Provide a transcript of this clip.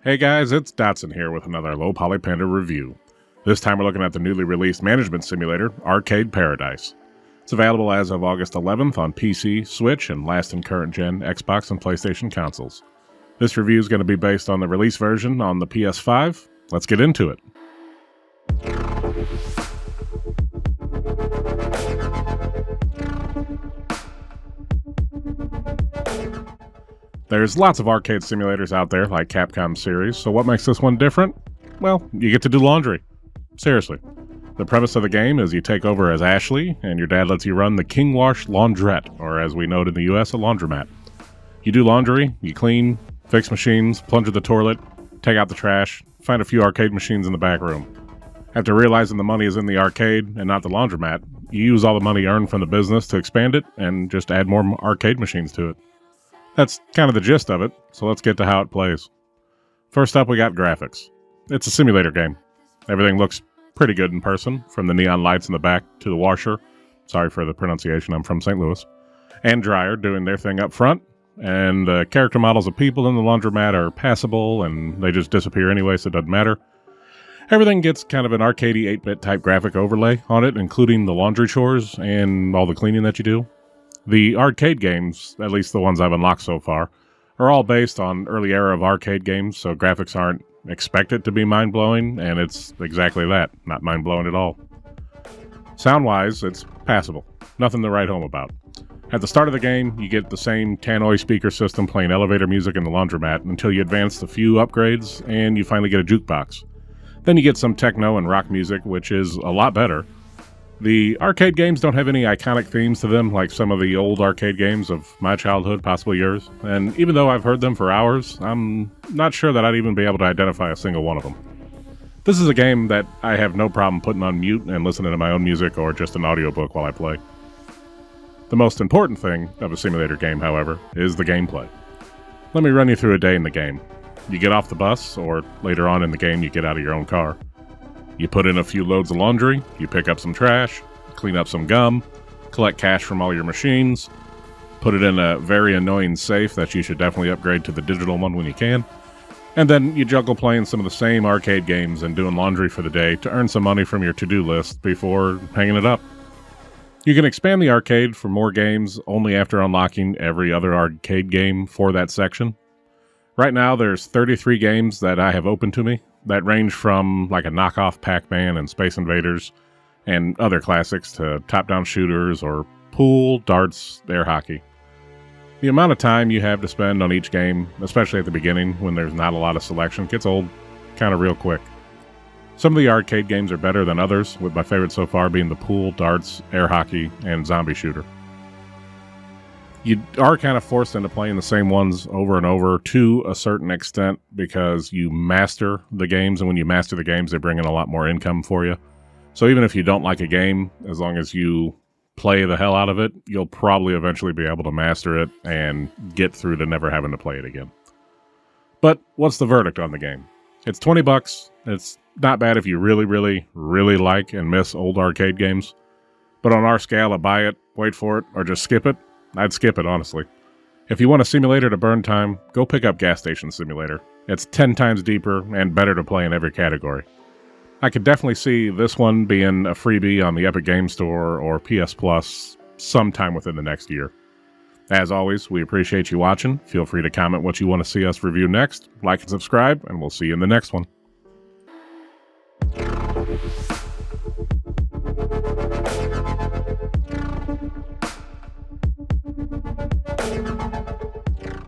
Hey guys, it's Dotson here with another Low Poly Panda review. This time we're looking at the newly released management simulator, Arcade Paradise. It's available as of August 11th on PC, Switch, and last and current gen Xbox and PlayStation consoles. This review is going to be based on the release version on the PS5. Let's get into it. There's lots of arcade simulators out there, like Capcom's series, so what makes this one different? Well, you get to do laundry. Seriously. The premise of the game is you take over as Ashley, and your dad lets you run the King Wash Laundrette, or as we know it in the US, a laundromat. You do laundry, you clean, fix machines, plunger the toilet, take out the trash, find a few arcade machines in the back room. After realizing the money is in the arcade and not the laundromat, you use all the money earned from the business to expand it and just add more arcade machines to it. That's kind of the gist of it, so let's get to how it plays. First up, we got graphics. It's a simulator game. Everything looks pretty good in person, from the neon lights in the back to the washer. Sorry for the pronunciation, I'm from St. Louis. And dryer doing their thing up front. And the character models of people in the laundromat are passable, and they just disappear anyway, so it doesn't matter. Everything gets kind of an arcadey 8-bit type graphic overlay on it, including the laundry chores and all the cleaning that you do. The arcade games, at least the ones I've unlocked so far, are all based on early era of arcade games, so graphics aren't expected to be mind-blowing, and it's exactly that, not mind-blowing at all. Sound-wise, it's passable. Nothing to write home about. At the start of the game, you get the same tannoy speaker system playing elevator music in the laundromat until you advance a few upgrades and you finally get a jukebox. Then you get some techno and rock music, which is a lot better. The arcade games don't have any iconic themes to them like some of the old arcade games of my childhood, possibly yours, and even though I've heard them for hours, I'm not sure that I'd even be able to identify a single one of them. This is a game that I have no problem putting on mute and listening to my own music or just an audiobook while I play. The most important thing of a simulator game, however, is the gameplay. Let me run you through a day in the game. You get off the bus, or later on in the game you get out of your own car. You put in a few loads of laundry, you pick up some trash, clean up some gum, collect cash from all your machines, put it in a very annoying safe that you should definitely upgrade to the digital one when you can, and then you juggle playing some of the same arcade games and doing laundry for the day to earn some money from your to-do list before hanging it up. You can expand the arcade for more games only after unlocking every other arcade game for that section. Right now there's 33 games that I have open to me that range from like a knockoff Pac-Man and Space Invaders and other classics to top-down shooters or pool, darts, air hockey. The amount of time you have to spend on each game, especially at the beginning when there's not a lot of selection, gets old kind of real quick. Some of the arcade games are better than others, with my favorite so far being the pool, darts, air hockey, and zombie shooter. You are kind of forced into playing the same ones over and over to a certain extent because you master the games, and when you master the games, they bring in a lot more income for you. So even if you don't like a game, as long as you play the hell out of it, you'll probably eventually be able to master it and get through to never having to play it again. But what's the verdict on the game? It's $20. It's not bad if you really, really, really like and miss old arcade games. But on our scale of buy it, wait for it, or just skip it, I'd skip it, honestly. If you want a simulator to burn time, go pick up Gas Station Simulator. It's 10 times deeper and better to play in every category. I could definitely see this one being a freebie on the Epic Game Store or PS Plus sometime within the next year. As always, we appreciate you watching. Feel free to comment what you want to see us review next, like and subscribe, and we'll see you in the next one.